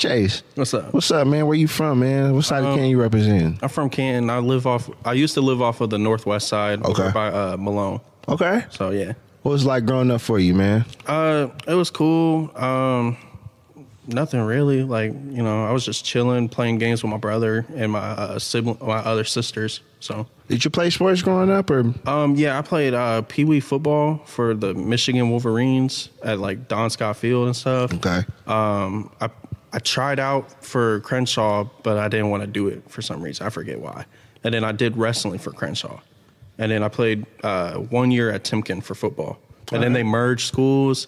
Chase. What's up? What's up, man? Where you from, man? What side of Canton you represent? I'm from Canton. I used to live off of the northwest side over by Malone. Okay. So, yeah. What was it like growing up for you, man? It was cool. Nothing really. Like, I was just chilling, playing games with my brother and my other sisters. So, did you play sports growing up, or? Yeah, I played Pee Wee football for the Michigan Wolverines at like Don Scott Field and stuff. Okay. I tried out for Crenshaw, but I didn't want to do it for some reason. I forget why. And then I did wrestling for Crenshaw, and then I played 1 year at Timken for football. And then they merged schools.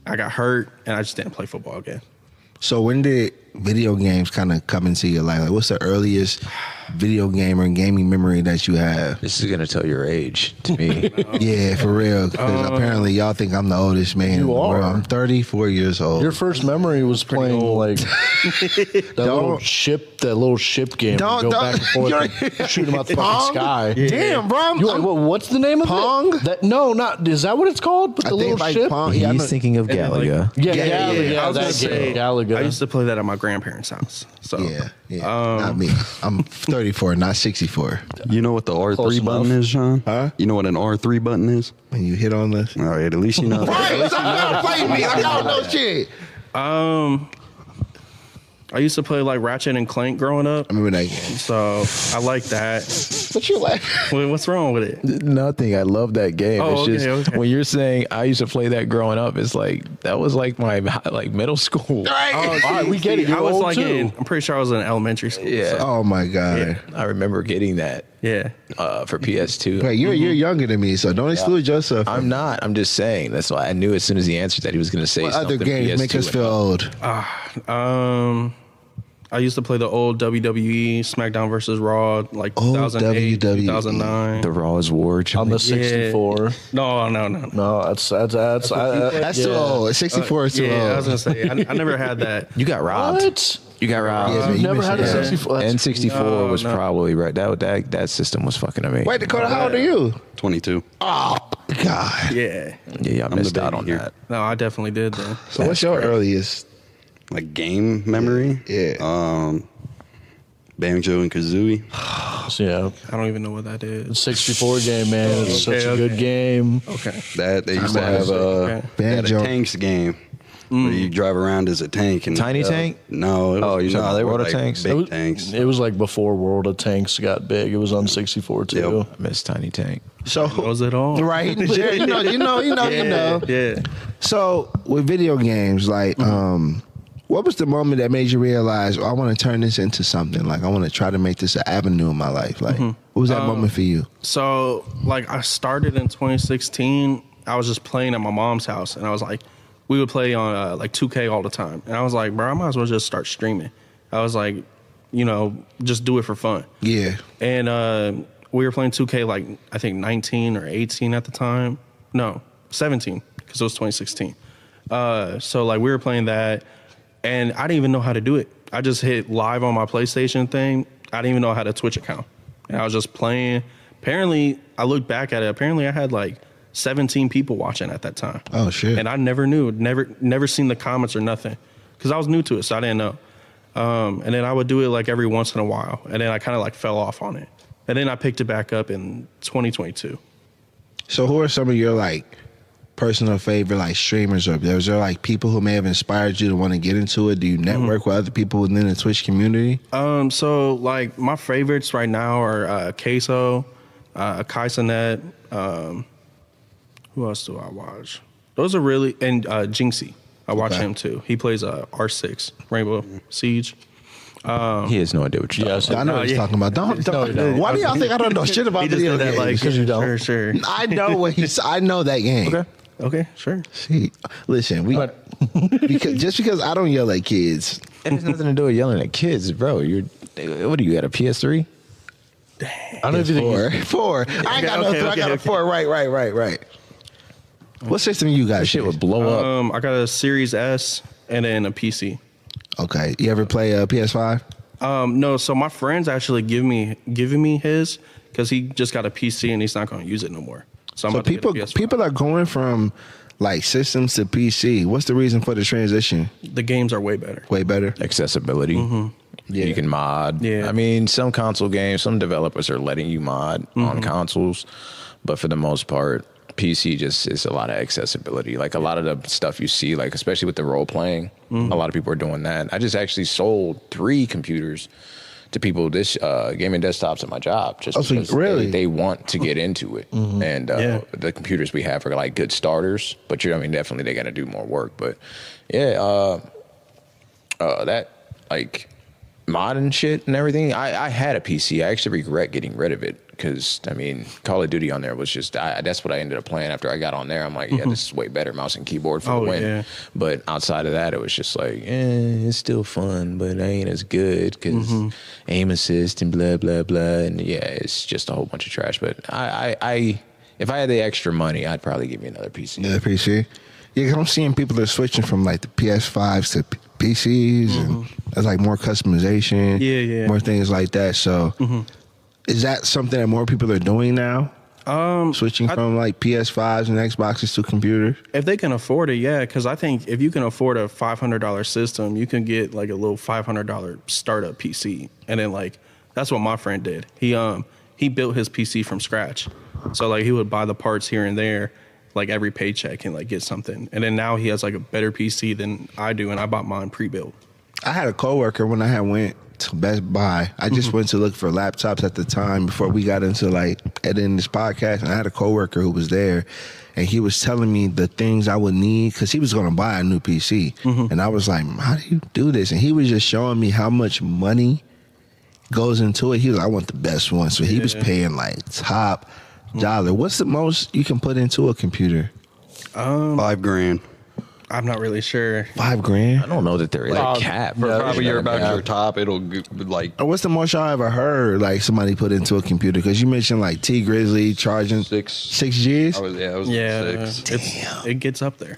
I got hurt, and I just didn't play football again. So when did video games kind of come into your life? Like, what's the earliest video game or gaming memory that you have? This is gonna tell your age to me. Yeah, for real. Because apparently y'all think I'm the oldest man in the world. I'm 34 years old. Your first memory was playing like that little ship game. Don't back and forth, shoot him out the fucking sky. Yeah. Damn, bro. You like, what's the name of Pong? it? Not is that what it's called? With the little ship? Pong. He's thinking of Galaga. Yeah, I was gonna that say, game. Galaga. I used to play that at my grandparents' house. So Yeah. Not me. I'm 34, not 64. You know what the R3 button is, Sean? Huh? You know what an R3 button is? When you hit on this. All right, at least you know. Right, stop playing me. I don't know shit. I used to play like Ratchet and Clank growing up. I remember that game. So I like that. What you laughing? What's wrong with it? Nothing. I love that game. Oh, it's just okay. when you're saying I used to play that growing up, it's like that was like my middle school. Right. All right, we get it. You're I was old like too. I'm pretty sure I was in elementary school. Yeah. So, Oh my God. Yeah. I remember getting that yeah. for PS2. Wait, you're younger than me, so don't exclude yourself. I'm not. I'm just saying. That's why I knew as soon as he answered that he was going to say What something. other games PS2 make us feel old? I used to play the old WWE SmackDown versus Raw, like Old 2008, WWE. 2009. The Raw's War. on the 64. No. No, that's That's too old. 64 is too Yeah, I was old. gonna say I never had that. You got robbed. What? You got robbed. Yeah, man, You've you never missed had a it. 64. That's N64 was No. probably right. That system was fucking amazing. Wait, Dakota, how old are you? 22. Oh, God. Yeah. Yeah, y'all missed the out baby on here. that. No, I definitely did then. So what's your earliest? Like game memory? Yeah. Banjo and Kazooie. Yeah. I don't even know what that is. 64 game, man. It's such a okay. good game. Okay. That they used to have Okay. they had a Banjo. tanks game where you drive around as a tank and Tiny Tank? No, it was, Oh, you're talking about they were Roto like Tanks? big tanks. It was like before World of Tanks got big. It was on 64 too. Yep. I miss Tiny Tank. So, Was it all? right? You know. Yeah. So, with video games, like, what was the moment that made you realize, I want to turn this into something? Like, I want to try to make this an avenue in my life. Like, what was that moment for you? So, like, I started in 2016. I was just playing at my mom's house, and I was like, we would play on like 2K all the time. And I was like, bro, I might as well just start streaming. I was like, just do it for fun. Yeah. And we were playing 2K like, I think 19 or 18 at the time. No, 17, because it was 2016. So, like, we were playing that, and I didn't even know how to do it. I just hit live on my PlayStation thing. I didn't even know how to Twitch account. And I was just playing. Apparently, I looked back at it. Apparently, I had like 17 people watching at that time. Oh, shit. And I never knew, never seen the comments or nothing, because I was new to it, so I didn't know. And then I would do it like every once in a while, and then I kind of like fell off on it. And then I picked it back up in 2022. So, who are some of your, like, personal favorite, like, streamers? Or is there, like, people who may have inspired you to want to get into it? Do you network with other people within the Twitch community? So, like, my favorites right now are Queso, Kaisanet. Who else do I watch? Those are really, and Jinxie. I watch him too. He plays R6, Rainbow Siege. He has no idea what you're talking I know what he's talking about. Don't. Why do y'all think I don't know shit about He just video did that games? like, Because you don't. Sure. I know what he's. I know that game. Okay, sure. See, listen, because I don't yell at kids. about. It has nothing to do with yelling at kids, bro. What do you got, a PS3? I don't know if you think Four. I ain't got no okay, three. I got a okay. 4. Right. What system you got? That shit would blow up. I got a Series S and then a PC. Okay. You ever play PS5? No, so my friend's actually giving me his, because he just got a PC and he's not going to use it no more. So I'm So about to get a PS5. people are going from like systems to PC. What's the reason for the transition? The games are way better. Way better. Accessibility. Yeah. You can mod. Yeah. I mean, some console games, some developers are letting you mod on consoles, but for the most part, PC just is a lot of accessibility. Like a lot of the stuff you see, like especially with the role playing, a lot of people are doing that. I just actually sold 3 computers to people, this gaming desktops at my job, just because really? they want to get into it. And the computers we have are like good starters, but definitely they got to do more work. But yeah, that like modding shit and everything. I had a PC. I actually regret getting rid of it because Call of Duty on there was just that's what I ended up playing after I got on there. I'm like, yeah, this is way better, mouse and keyboard for the win. Yeah. But outside of that, it was just like, it's still fun, but it ain't as good because aim assist and blah blah blah, and yeah, it's just a whole bunch of trash. But I if I had the extra money, I'd probably give me another PC. Another PC. Yeah, cause I'm seeing people are switching from like the PS5s to PCs, and there's like more customization, more things like that. So, is that something that more people are doing now? Switching from like PS5s and Xboxes to computers? If they can afford it, yeah. Because I think if you can afford a $500 system, you can get like a little $500 startup PC, and then like that's what my friend did. He built his PC from scratch, so like he would buy the parts here and there. Like every paycheck and like get something. And then now he has like a better PC than I do, and I bought mine pre-built. I had a coworker when I had went to Best Buy. I just went to look for laptops at the time before we got into like editing this podcast, and I had a coworker who was there, and he was telling me the things I would need because he was going to buy a new PC. And I was like, how do you do this? And he was just showing me how much money goes into it. He was like, I want the best one. So he was paying like top dollar. What's the most you can put into a computer? $5,000. I'm not really sure. $5,000? I don't know that there is a cap. For probably about your top, it'll like. What's the most y'all ever heard like somebody put into a computer? Because you mentioned like T Grizzly charging 6 Gs. I was 6. It gets up there.